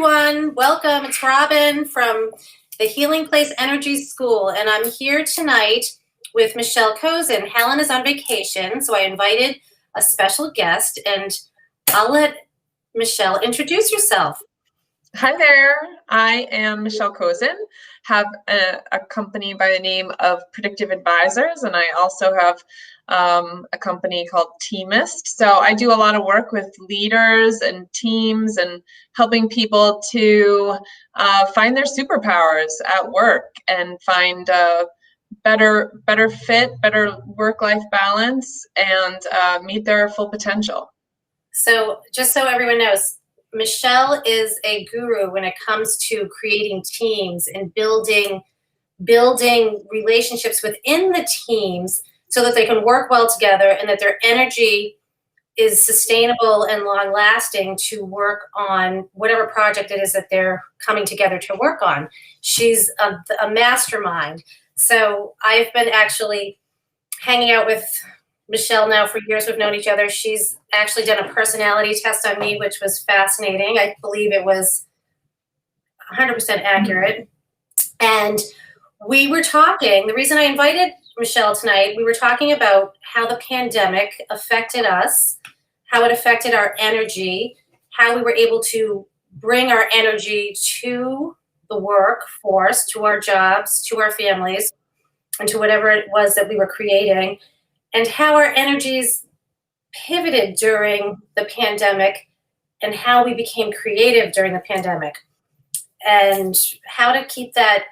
everyone. Welcome. It's Robin from the Healing Place Energy School, and I'm here tonight with Michelle Kozin. Helen is on vacation, so I invited a special guest, and I'll let Michelle introduce yourself. Hi there. I am Michelle Kozin, have a company by the name of Predictive Advisors, and I also have a company called Teamist. So I do a lot of work with leaders and teams and helping people to find their superpowers at work and find better fit, better work-life balance, and meet their full potential. So just so everyone knows, Michelle is a guru when it comes to creating teams and building relationships within the teams so that they can work well together and that their energy is sustainable and long-lasting to work on whatever project it is that they're coming together to work on. She's a mastermind. So I've been actually hanging out with Michelle now for years. We've known each other. She's actually done a personality test on me, which was fascinating. I believe it was 100% accurate. And we were talking, the reason I invited Michelle tonight, we were talking about how the pandemic affected us, how it affected our energy, how we were able to bring our energy to the workforce, to our jobs, to our families, and to whatever it was that we were creating, and how our energies pivoted during the pandemic and how we became creative during the pandemic, and how to keep that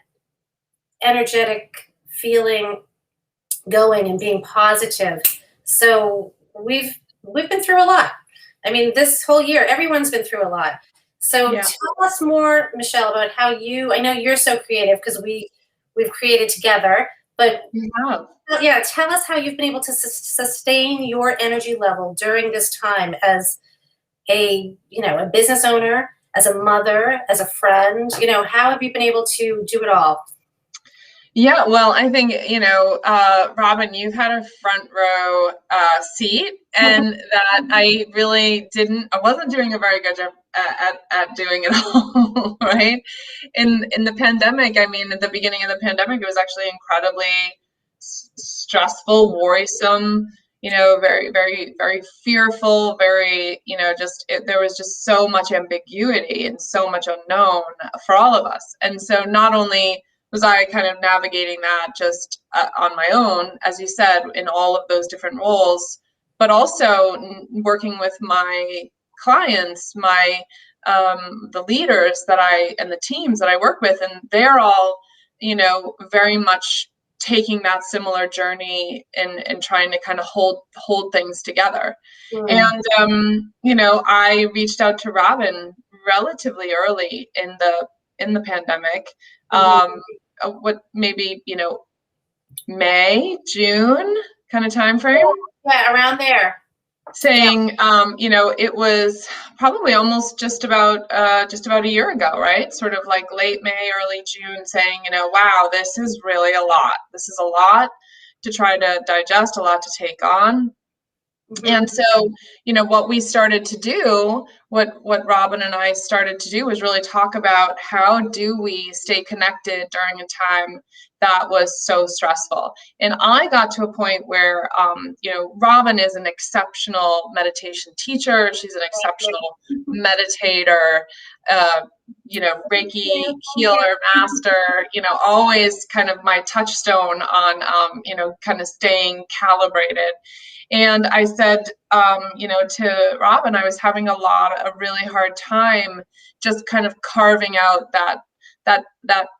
energetic feeling going and being positive. So we've been through a lot. I mean, this whole year, everyone's been through a lot. So yeah. Tell us more, Michelle, about how I know you're so creative because we've created together, but yeah, tell us how you've been able to sustain your energy level during this time as a business owner, as a mother, as a friend. How have you been able to do it all? Yeah, well, I think, Robin, you've had a front row seat, and that I wasn't doing a very good job at doing it all, right? In the pandemic, I mean, at the beginning of the pandemic, it was actually incredibly stressful, worrisome, very, very, very fearful, very, there was just so much ambiguity and so much unknown for all of us. And so not only was I kind of navigating that just on my own, as you said, in all of those different roles, but also working with my clients, the leaders and the teams that I work with, and they're all, very much taking that similar journey and trying to kind of hold things together. And, I reached out to Robin relatively early in the pandemic, maybe May, June kind of time frame. Yeah, around there. Saying, it was probably almost just about a year ago, right? Sort of like late May, early June, saying, wow, this is really a lot. This is a lot to try to digest, a lot to take on. And so, what we started to do, what Robin and I started to do was really talk about how do we stay connected during a time that was so stressful. And I got to a point where, Robin is an exceptional meditation teacher. She's an exceptional meditator, Reiki healer master, always kind of my touchstone on, kind of staying calibrated. And I said, to Robin, I was having a really hard time just kind of carving out that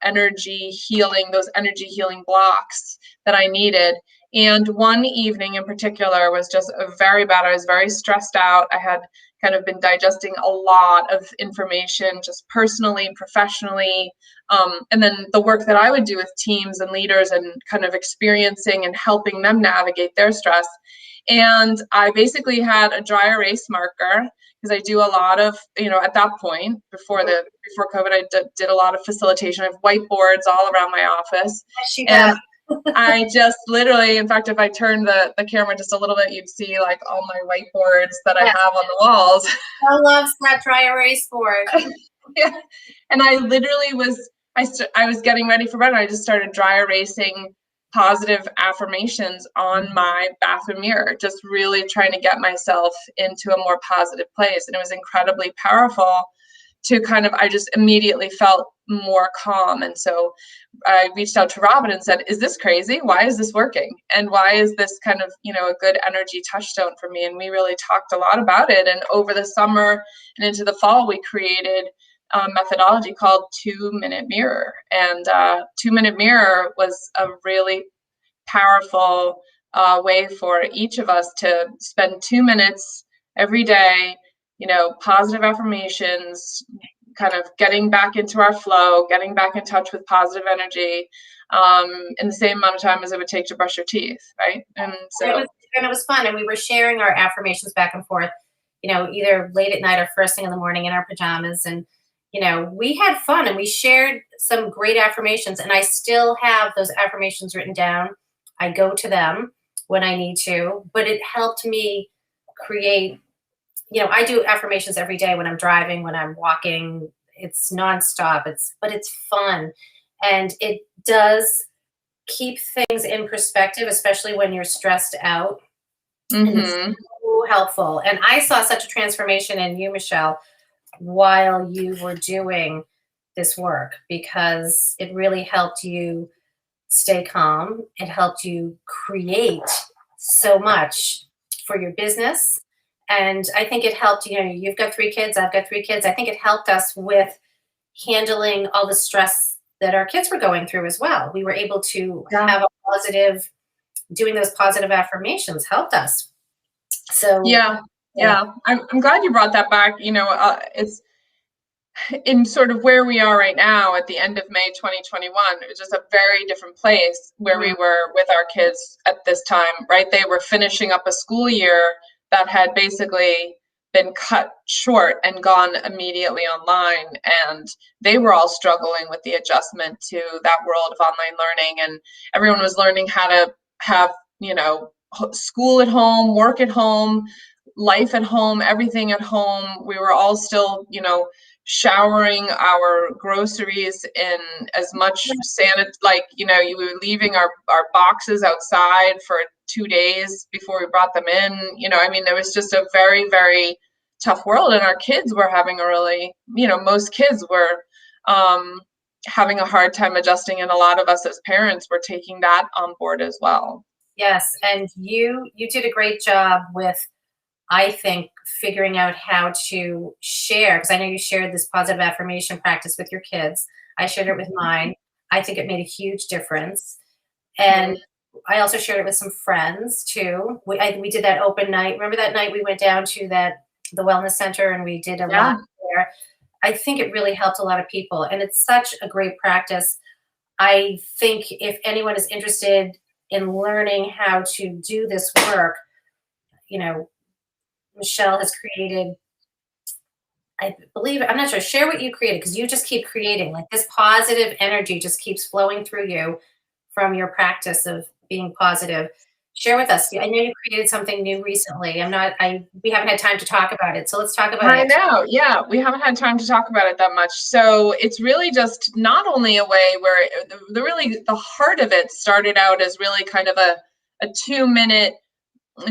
energy healing, those energy healing blocks that I needed. And one evening in particular was just very bad. I was very stressed out. I had kind of been digesting a lot of information, just personally, professionally, and then the work that I would do with teams and leaders and kind of experiencing and helping them navigate their stress. And I basically had a dry erase marker because I do a lot of, at that point, before COVID, I did a lot of facilitation. I have whiteboards all around my office. And I just literally, in fact, if I turn the camera just a little bit, you'd see like all my whiteboards that I have on the walls. I love that dry erase board. Yeah. And I literally I was getting ready for bed and I just started dry erasing positive affirmations on my bathroom mirror, just really trying to get myself into a more positive place. And it was incredibly powerful to kind of, I just immediately felt more calm. And so I reached out to Robin and said, is this crazy? Why is this working? And why is this kind of, a good energy touchstone for me? And we really talked a lot about it. And over the summer and into the fall, we created a methodology called 2-minute mirror. And 2-minute mirror was a really powerful way for each of us to spend 2 minutes every day, positive affirmations, kind of getting back into our flow, getting back in touch with positive energy, in the same amount of time as it would take to brush your teeth, right? And so it was fun, and we were sharing our affirmations back and forth, either late at night or first thing in the morning in our pajamas, and we had fun and we shared some great affirmations, and I still have those affirmations written down. I go to them when I need to, but it helped me create, I do affirmations every day when I'm driving, when I'm walking. It's nonstop. But it's fun. And it does keep things in perspective, especially when you're stressed out. And it's so helpful. And I saw such a transformation in you, Michelle, while you were doing this work, because it really helped you stay calm. It helped you create so much for your business. And I think it helped, you've got 3 kids, I've got 3 kids. I think it helped us with handling all the stress that our kids were going through as well. We were able to have a positive, doing those positive affirmations helped us. So yeah. I'm glad you brought that back. It's in sort of where we are right now at the end of May 2021. It was just a very different place where we were with our kids at this time, right? They were finishing up a school year that had basically been cut short and gone immediately online. And they were all struggling with the adjustment to that world of online learning. And everyone was learning how to have, school at home, work at home, life at home, everything at home. We were all still, showering our groceries in as much you were leaving our boxes outside for 2 days before we brought them in. There was just a very, very tough world, and our kids were having a really, most kids were having a hard time adjusting, and a lot of us as parents were taking that on board as well. Yes, and you did a great job with, I think, figuring out how to share, because I know you shared this positive affirmation practice with your kids. I shared it with mine. I think it made a huge difference. And I also shared it with some friends too. We did that open night. Remember that night we went down to the wellness center and we did a lot there. I think it really helped a lot of people, and it's such a great practice. I think if anyone is interested in learning how to do this work, Michelle has created, I believe, I'm not sure, share what you created, because you just keep creating, like this positive energy just keeps flowing through you from your practice of being positive. Share with us. I know you created something new recently. We haven't had time to talk about it. So let's talk about it. I know. Yeah. We haven't had time to talk about it that much. So it's really just not only a way where the heart of it started out as really kind of a 2-minute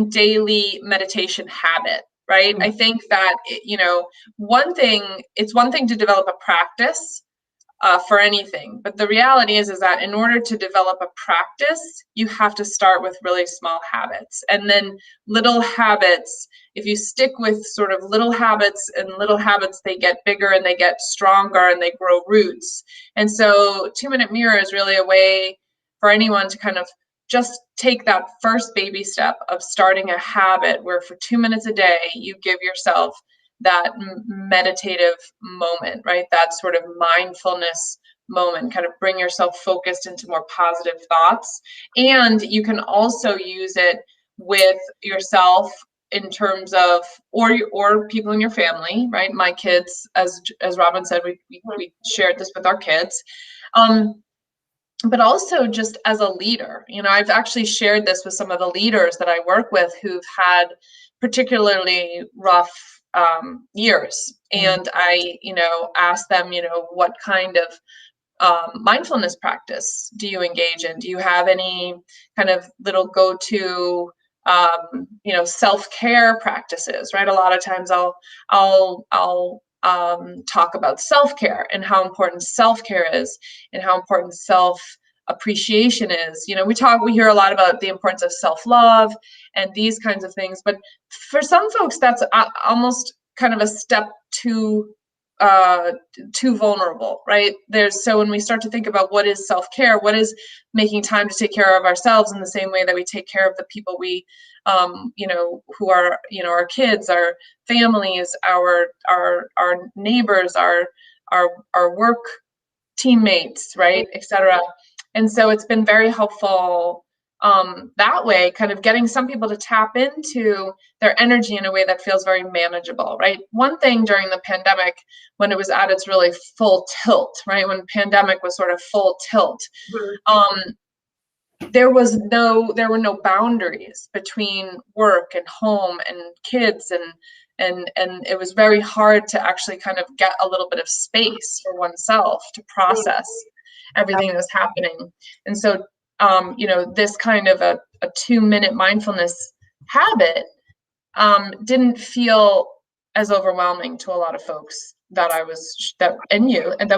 daily meditation habit, right? I think that, it's one thing to develop a practice for anything, but the reality is that in order to develop a practice, you have to start with really small habits, and then little habits. If you stick with sort of little habits, they get bigger and they get stronger and they grow roots. And so 2-minute mirror is really a way for anyone to kind of just take that first baby step of starting a habit where for 2 minutes a day, you give yourself that meditative moment, right? That sort of mindfulness moment, kind of bring yourself focused into more positive thoughts. And you can also use it with yourself in terms of, or people in your family, right? My kids, as Robin said, we shared this with our kids. But also just as a leader, I've actually shared this with some of the leaders that I work with who've had particularly rough years And I, ask them, what kind of mindfulness practice do you engage in? Do you have any kind of little go-to, self-care practices, right? A lot of times I'll talk about self-care and how important self-care is and how important self-appreciation is. We hear a lot about the importance of self-love and these kinds of things, but for some folks, that's almost kind of a step too vulnerable, right? So when we start to think about what is self-care, what is making time to take care of ourselves in the same way that we take care of the people we, who are, our kids, our families, our neighbors, our work teammates, right, etc. And so it's been very helpful that way, kind of getting some people to tap into their energy in a way that feels very manageable, right? One thing during the pandemic, when it was at its really full tilt, right, when pandemic was sort of full tilt, there were no boundaries between work and home and kids, and it was very hard to actually kind of get a little bit of space for oneself to process everything that was happening. And so this kind of a 2-minute mindfulness habit didn't feel as overwhelming to a lot of folks that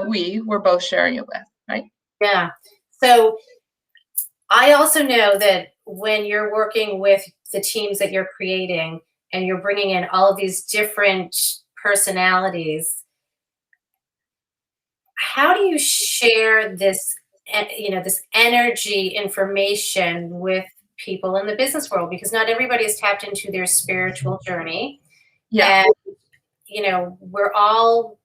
we were both sharing it with, right? Yeah. So I also know that when you're working with the teams that you're creating and you're bringing in all of these different personalities, how do you share this energy information with people in the business world? Because not everybody is tapped into their spiritual journey. Yeah. And, we're all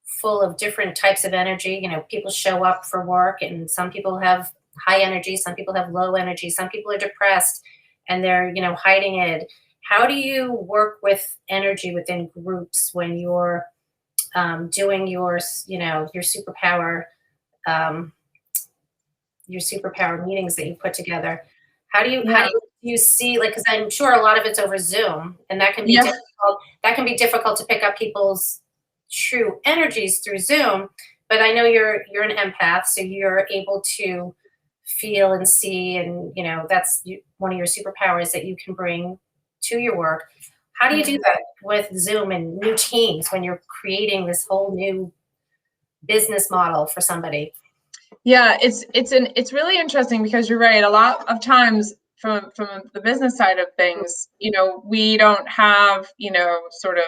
full of different types of energy. People show up for work and some people have high energy, some people have low energy, some people are depressed and they're, hiding it. How do you work with energy within groups when you're doing your superpower meetings that you put together? How do you see, like, because I'm sure a lot of it's over Zoom, and that can be difficult. That can be difficult to pick up people's true energies through Zoom. But I know you're an empath, so you're able to feel and see, and that's one of your superpowers that you can bring to your work. How do you do that with Zoom and new teams when you're creating this whole new business model for somebody? Yeah, it's really interesting because you're right. A lot of times from the business side of things, we don't have, sort of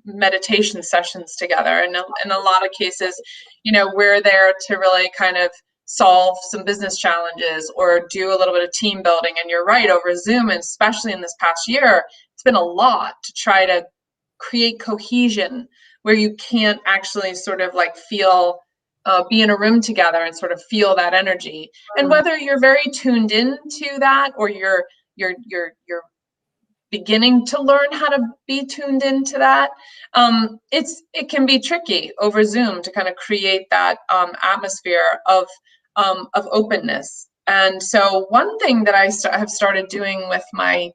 meditation sessions together. And in a lot of cases, we're there to really kind of solve some business challenges or do a little bit of team building. And you're right, over Zoom, and especially in this past year, it's been a lot to try to create cohesion where you can't actually sort of like be in a room together and sort of feel that energy. And whether you're very tuned into that or you're beginning to learn how to be tuned into that, it can be tricky over Zoom to kind of create that atmosphere of openness. And so one thing that I have started doing with my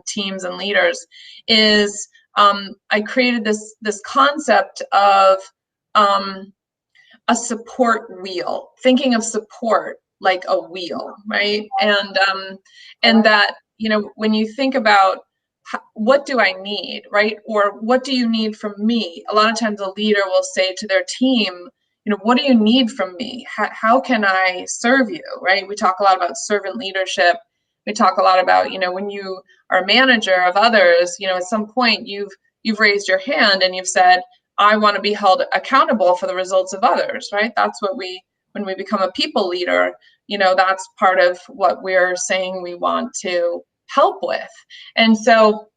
teams and leaders is I created this concept of a support wheel, thinking of support like a wheel, right? And that, when you think about what do I need, right? Or what do you need from me? A lot of times a leader will say to their team, what do you need from me? How can I serve you, right? We talk a lot about servant leadership. We talk a lot about, when you are a manager of others, at some point you've raised your hand and you've said, I want to be held accountable for the results of others, right? That's what when we become a people leader, that's part of what we're saying we want to help with. And so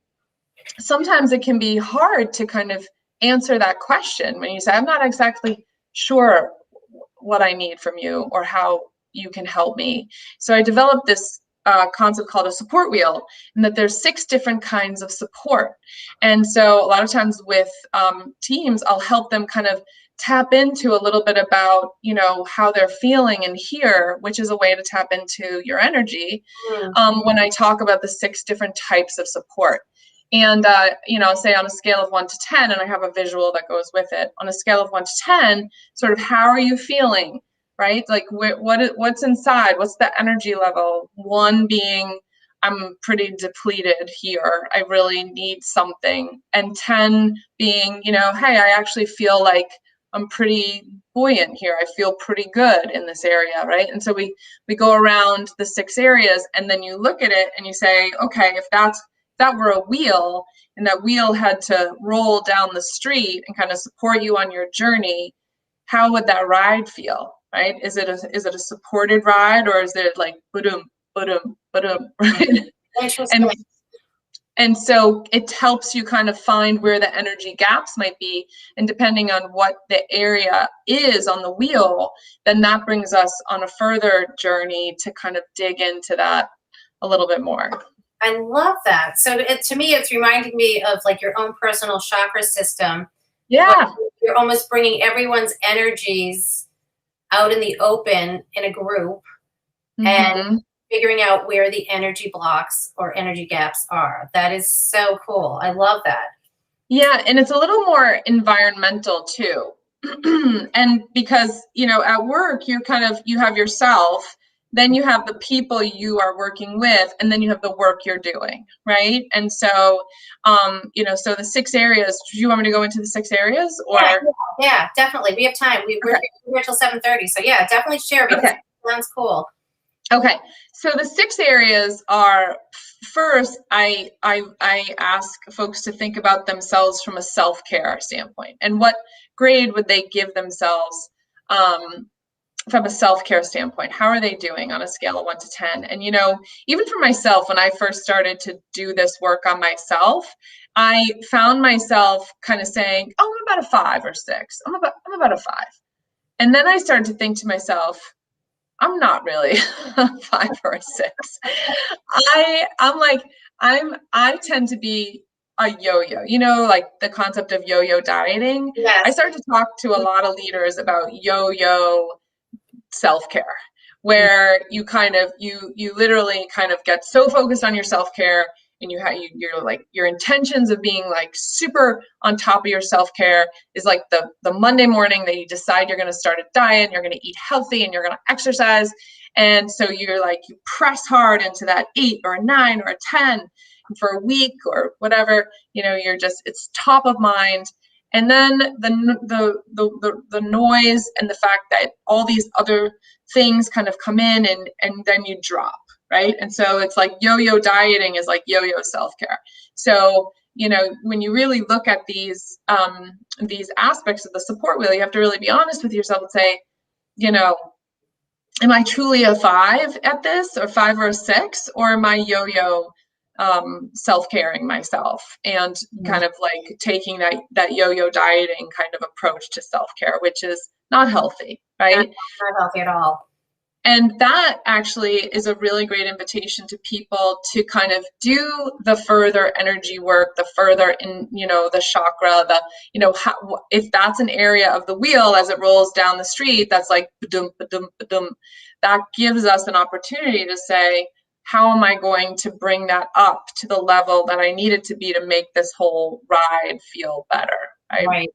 sometimes it can be hard to kind of answer that question when you say, I'm not exactly sure what I need from you or how you can help me. So I developed this concept called a support wheel, and that there's 6 different kinds of support. And so a lot of times with teams, I'll help them kind of tap into a little bit about, how they're feeling and hear, which is a way to tap into your energy when I talk about the 6 different types of support. And, say on a scale of 1 to 10, and I have a visual that goes with it, on a scale of 1 to 10, sort of how are you feeling, right? Like what's inside? What's the energy level? 1 being, I'm pretty depleted here. I really need something. And 10 being, hey, I actually feel like I'm pretty buoyant here. I feel pretty good in this area, right? And so we go around the 6 areas, and then you look at it and you say, okay, if that were a wheel and that wheel had to roll down the street and kind of support you on your journey, how would that ride feel, right? Is it a supported ride, or is it like ba-dum, ba-dum, ba-dum, right? Interesting. And so it helps you kind of find where the energy gaps might be. And depending on what the area is on the wheel, then that brings us on a further journey to kind of dig into that a little bit more. I love that. So to me, it's reminding me of like your own personal chakra system. Yeah. You're almost bringing everyone's energies out in the open in a group and figuring out where the energy blocks or energy gaps are. That is so cool. I love that. Yeah, and it's a little more environmental too. And because, at work, you have yourself, then you have the people you are working with, and then you have the work you're doing, right? And so, so the 6 areas, do you want me to go into the 6 areas? Or Yeah, definitely. We have time. We're here till 7:30. So yeah, definitely share, because it sounds cool. Okay, so the 6 areas are, first, I ask folks to think about themselves from a self-care standpoint, and what grade would they give themselves from a self-care standpoint? How are they doing on a scale of 1 to 10? And, even for myself, when I first started to do this work on myself, I found myself kind of saying, oh, I'm about a 5 or 6. I'm about a 5. And then I started to think to myself, I'm not really a 5 or a 6. I tend to be a yo-yo, like the concept of yo-yo dieting. Yes. I started to talk to a lot of leaders about yo-yo self-care, where you literally kind of get so focused on your self-care, and you're like, your intentions of being like super on top of your self-care is like the Monday morning that you decide you're going to start a diet, and you're going to eat healthy, and you're going to exercise. And so you're like, you press hard into that 8 or a 9 or a 10 for a week or whatever, it's top of mind. And then the noise and the fact that all these other things kind of come in, and then you drop, right? And so it's like yo-yo dieting is like yo-yo self-care. So, when you really look at these aspects of the support wheel, you have to really be honest with yourself and say, am I truly a 5 at this, or 5 or a 6, or am I yo-yo self-caring myself, and kind of like taking that yo-yo dieting kind of approach to self-care, which is not healthy, right? Not healthy at all. And that actually is a really great invitation to people to kind of do the further energy work, the further in, the chakra, if that's an area of the wheel as it rolls down the street, that's like, ba-dum, ba-dum, ba-dum, that gives us an opportunity to say, how am I going to bring that up to the level that I need it to be to make this whole ride feel better? Right.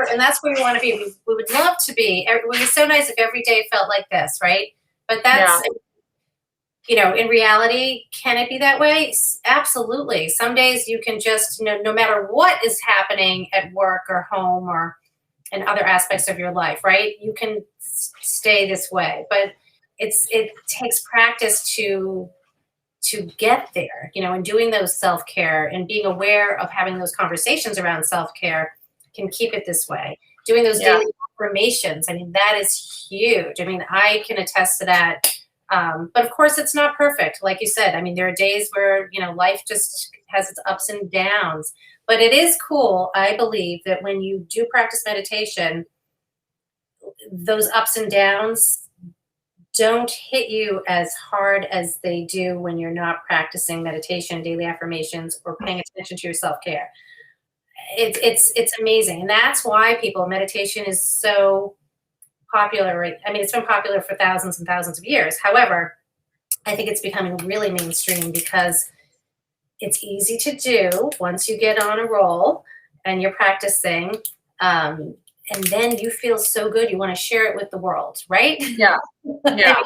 And that's where we want to be. We would love to be. It would be so nice if every day felt like this, right? But that's, in reality, can it be that way? Absolutely. Some days you can just, no matter what is happening at work or home or in other aspects of your life, right? You can stay this way. But it takes practice to get there, and doing those self-care and being aware of having those conversations around self-care can keep it this way. Doing those daily affirmations, that is huge. I can attest to that. But of course, it's not perfect. Like you said, there are days where, life just has its ups and downs. But it is cool, I believe, that when you do practice meditation, those ups and downs don't hit you as hard as they do when you're not practicing meditation, daily affirmations, or paying attention to your self-care. It's amazing. And that's why meditation is so popular, right? It's been popular for thousands and thousands of years. However, I think it's becoming really mainstream because it's easy to do once you get on a roll and you're practicing. And then you feel so good, you want to share it with the world, right? Yeah. Yeah.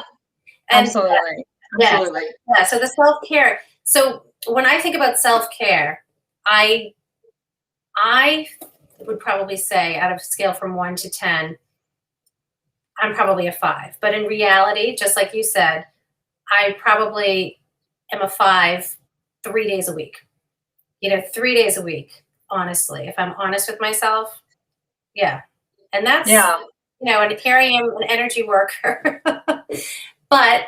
And Absolutely. yes, Absolutely. yeah. So the self-care. So when I think about self-care, I would probably say, out of a scale from 1 to 10, I'm probably a 5. But in reality, just like you said, I probably am a 5 3 days a week. 3 days a week, honestly, if I'm honest with myself. Yeah. And that's, Yeah. and here I am, an energy worker. But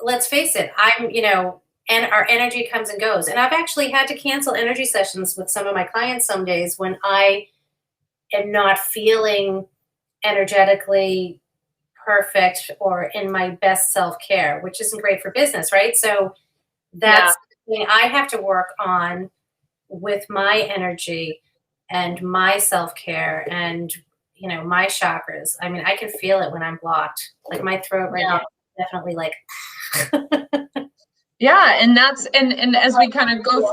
let's face it, and our energy comes and goes. And I've actually had to cancel energy sessions with some of my clients some days when I am not feeling energetically perfect or in my best self-care, which isn't great for business, right? So that's something I have to work on with my energy and my self-care and my chakras. I mean, I can feel it when I'm blocked. Like my throat right now, definitely like Yeah, and that's and as we kind of go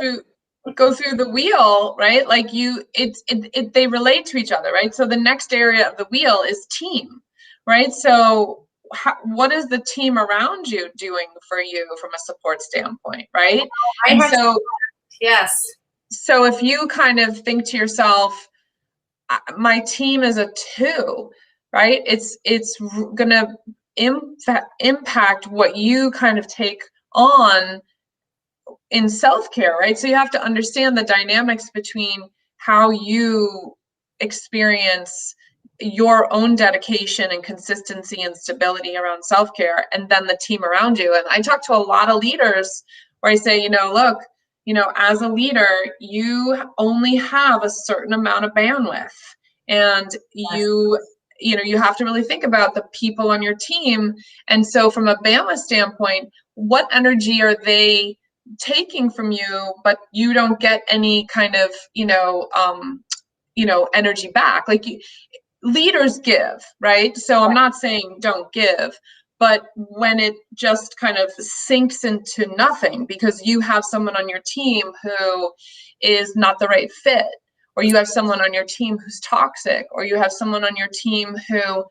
through the wheel, right? Like they relate to each other, right? So the next area of the wheel is team, right? So what is the team around you doing for you from a support standpoint, right? And so yes. So if you kind of think to yourself, my team is a 2, right? It's gonna impact what you kind of take on in self-care, right? So you have to understand the dynamics between how you experience your own dedication and consistency and stability around self-care, and then the team around you. And I talk to a lot of leaders where I say, look, as a leader, you only have a certain amount of bandwidth, and you have to really think about the people on your team. And so from a bandwidth standpoint, what energy are they taking from you, but you don't get any kind of energy back? Like leaders give, right? So I'm not saying don't give, but when it just kind of sinks into nothing because you have someone on your team who is not the right fit, or you have someone on your team who's toxic, or you have someone on your team who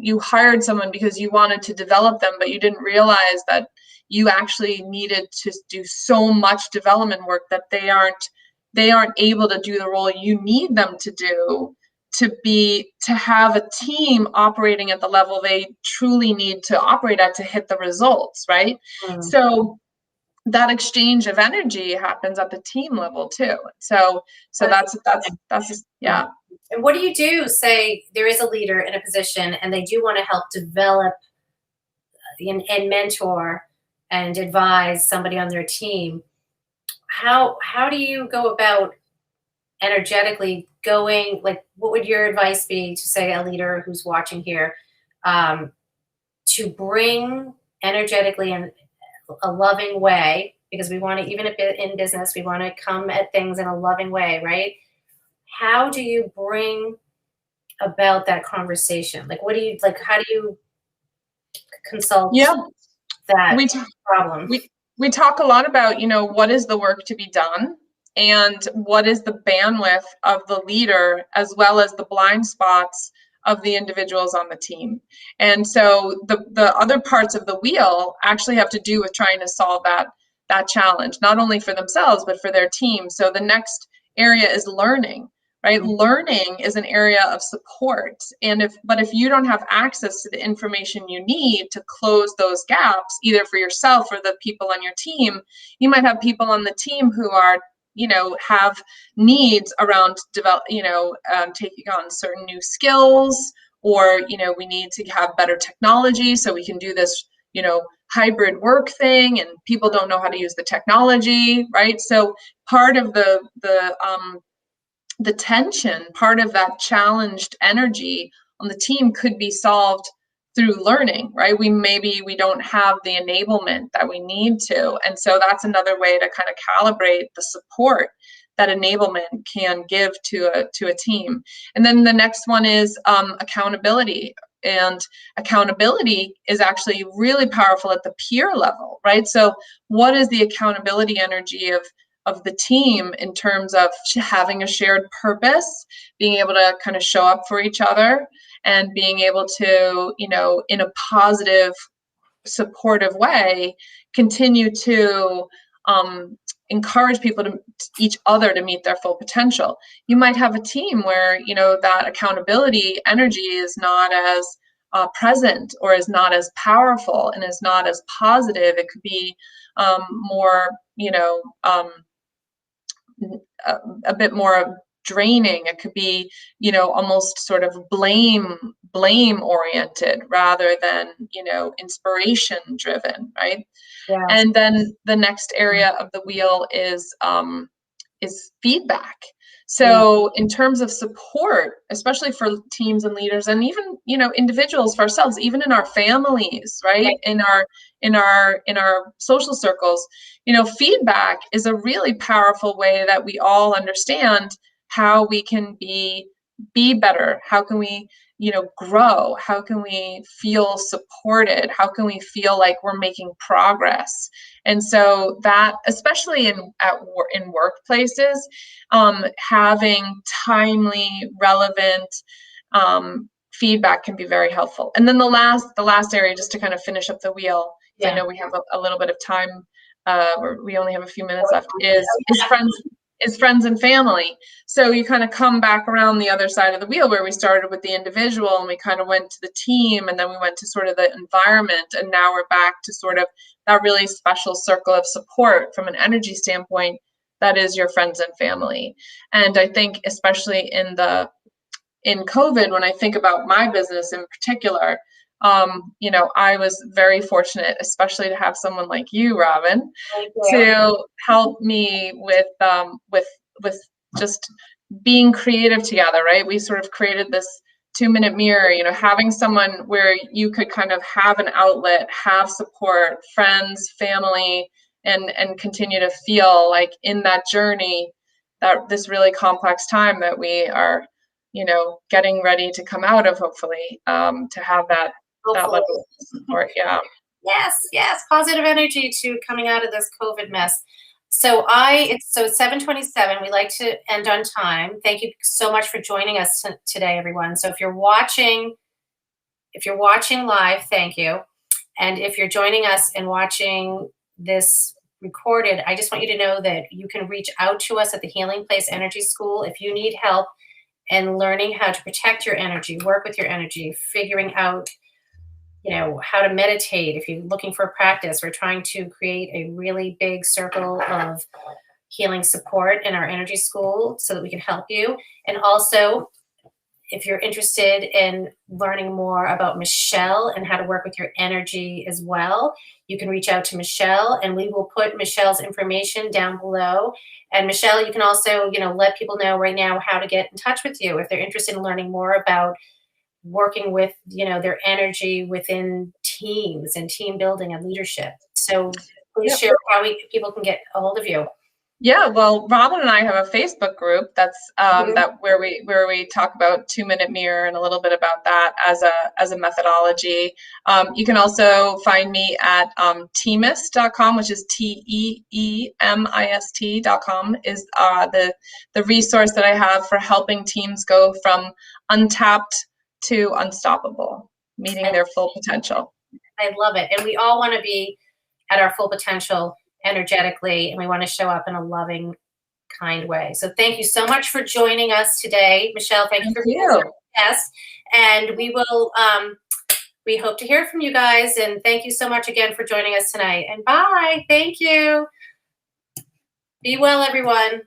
you hired someone because you wanted to develop them, but you didn't realize that you actually needed to do so much development work that they aren't able to do the role you need them to do to have a team operating at the level they truly need to operate at to hit the results, right? So that exchange of energy happens at the team level too. So that's yeah. And what do you do? Say there is a leader in a position and they do want to help develop and mentor and advise somebody on their team. How do you go about energetically going, like, what would your advice be to, say, a leader who's watching here, to bring energetically in a loving way, because we want to, even in business, we want to come at things in a loving way, right? How do you bring about that conversation? Like, how do you consult that problem? We talk a lot about, what is the work to be done and what is the bandwidth of the leader as well as the blind spots of the individuals on the team. And so the other parts of the wheel actually have to do with trying to solve that challenge, not only for themselves, but for their team. So the next area is learning, right? Learning is an area of support. But if you don't have access to the information you need to close those gaps, either for yourself or the people on your team, you might have people on the team who are, have needs around taking on certain new skills, or, we need to have better technology so we can do this, hybrid work thing, and people don't know how to use the technology, right? So part of the tension, part of that challenged energy on the team could be solved through learning, right? We don't have the enablement that we need to. And so that's another way to kind of calibrate the support that enablement can give to a team. And then the next one is accountability. And accountability is actually really powerful at the peer level, right? So what is the accountability energy of the team in terms of having a shared purpose, being able to kind of show up for each other, and being able to, in a positive, supportive way, continue to encourage each other to meet their full potential. You might have a team where, that accountability energy is not as present, or is not as powerful, and is not as positive. It could be more, a bit more draining. It could be, almost sort of blame oriented rather than, inspiration driven, right? Yeah. And then the next area of the wheel is feedback. So in terms of support, especially for teams and leaders, and even, individuals, for ourselves, even in our families, right? In our social circles, feedback is a really powerful way that we all understand how we can be better. How can we, grow? How can we feel supported? How can we feel like we're making progress? And so that, especially in workplaces, having timely, relevant feedback can be very helpful. And then the last area, just to kind of finish up the wheel, because I know we have a little bit of time, we only have a few minutes left, is friends and family. So you kind of come back around the other side of the wheel, where we started with the individual, and we kind of went to the team, and then we went to sort of the environment, and now we're back to sort of that really special circle of support from an energy standpoint, that is your friends and family. And I think, especially in COVID, when I think about my business in particular, I was very fortunate, especially to have someone like you, Robin, to help me with just being creative together, right? We sort of created this 2-minute mirror, having someone where you could kind of have an outlet, have support, friends, family, and continue to feel like in that journey, that this really complex time that we are, getting ready to come out of, hopefully, to have that level of support. Yeah. Yes. Positive energy to coming out of this COVID mess. So it's 7:27. We like to end on time. Thank you so much for joining us today, everyone. So if you're watching live, thank you. And if you're joining us and watching this recorded, I just want you to know that you can reach out to us at the Healing Place Energy School if you need help in learning how to protect your energy, work with your energy, figuring out how to meditate. If you're looking for a practice, we're trying to create a really big circle of healing support in our energy school so that we can help you. And also, if you're interested in learning more about Michelle and how to work with your energy as well, you can reach out to Michelle, and we will put Michelle's information down below. And Michelle, you can also, let people know right now how to get in touch with you if they're interested in learning more about working with, their energy within teams and team building and leadership. So please share how people can get a hold of you. Yeah, well, Robin and I have a Facebook group that's where we talk about 2-minute mirror and a little bit about that as a methodology. You can also find me at teamist.com, which is TEEMIST.com, is the resource that I have for helping teams go from untapped to unstoppable, meeting their full potential. I love it. And we all want to be at our full potential energetically, and we want to show up in a loving, kind way. So thank you so much for joining us today. Michelle, thank you for being our guest. And we will, we hope to hear from you guys. And thank you so much again for joining us tonight. And bye. Thank you. Be well, everyone.